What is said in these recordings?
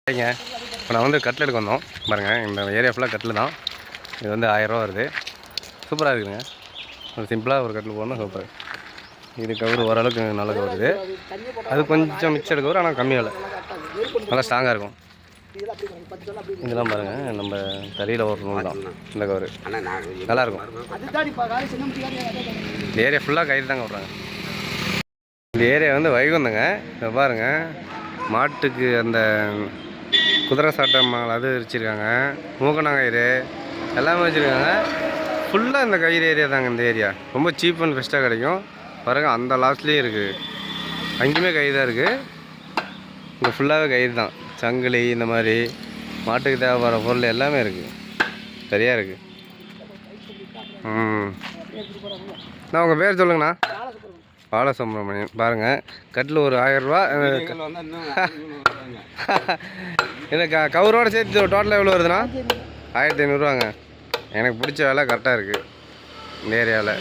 சரிங்க. இப்போ நான் வந்து கட்டில் எடுக்க வந்தோம் பாருங்கள். இந்த ஏரியா ஃபுல்லாக கட்டில் தான். இது வந்து 1000 வருது. சூப்பராக இருக்குதுங்க. ஒரு சிம்பிளாக ஒரு கட்டில் போடணும் சூப்பர். இது கவர் ஓரளவுக்கு நல்ல கவர் இது. அது கொஞ்சம் மிச்சம் எடுக்க வரும், ஆனால் கம்மி விலை, நல்லா ஸ்ட்ராங்காக இருக்கும். இதெல்லாம் பாருங்கள், நம்ம தறியில் ஒரு நூல் தான் இந்த கவர். நல்லாயிருக்கும். இந்த ஏரியா ஃபுல்லாக கயிறு தாங்க விட்றாங்க. இந்த ஏரியா வந்து வைகுந்தங்க. இதை பாருங்கள், மாட்டுக்கு அந்த குதிரை சாட்டை அது வச்சுருக்காங்க, மூக்கணாங்கயிறு எல்லாமே வச்சுருக்காங்க. ஃபுல்லாக இந்த கயிறு ஏரியா தாங்க. இந்த ஏரியா ரொம்ப சீப் அண்ட் பெஸ்ட்டாக கிடைக்கும் பாருங்கள். அந்த லாஸ்ட்லேயே இருக்குது, அங்கேயுமே கயிறு தான் இருக்குது. இங்கே ஃபுல்லாகவே கயிறு தான். சங்கிலி இந்த மாதிரி மாட்டுக்கு தேவைப்படுற பொருள் எல்லாமே இருக்குது, சரியாக இருக்குது. நான் உங்கள் பேர் சொல்லுங்கண்ணா. பாலசுப்ரமணியன். பாருங்கள், கட்டில் ஒரு 1000 ரூபா. எனக்கு கவரோடு சேர்த்து டோட்டலாக எவ்வளோ வருதுண்ணா? 1500ரூவாங்க. எனக்கு பிடிச்ச வேலை கரெக்டாக இருக்குது இந்த ஏரியாவில்.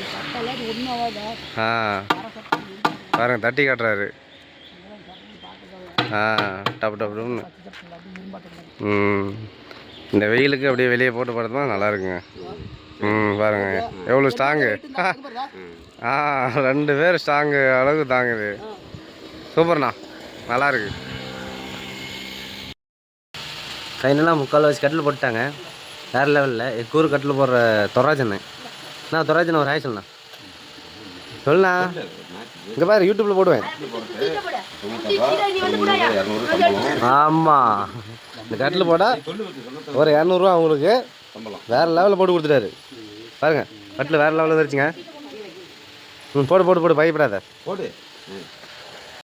பாருங்கள், தட்டி காட்டுறாரு. டப்பு டப்புன்னு. இந்த வெயிலுக்கு அப்படியே வெளியே போட்டு படுத்தோம்னா நல்லா இருக்குங்க. பாருங்க எவ்வளோ ஸ்ட்ராங்கு. 2 பேர் ஸ்ட்ராங்கு அளவுக்கு தாங்குது. சூப்பர்ண்ணா, நல்லா இருக்கு. கைனெல்லாம் முக்கால் வச்சு கட்டில் போட்டாங்க, வேறு லெவலில். எக்கூர் கட்டில் போடுற தொராஜண்ணே. நான் தொராஜன் ஒரு ஹாய் சொல்லண்ணா. சொல்லுண்ணா, இங்கே பாரு, யூடியூப்பில் போடுவேன். ஆமாம், இந்த கட்டில் போட்டால் ஒரு 200 அவங்களுக்கு வேறு லெவலில் போட்டு கொடுத்துட்டாரு. பாருங்கள், கட்டில் வேறு லெவலில் வந்துருச்சுங்க. போடு போடு போடு, பயப்படாத போடு.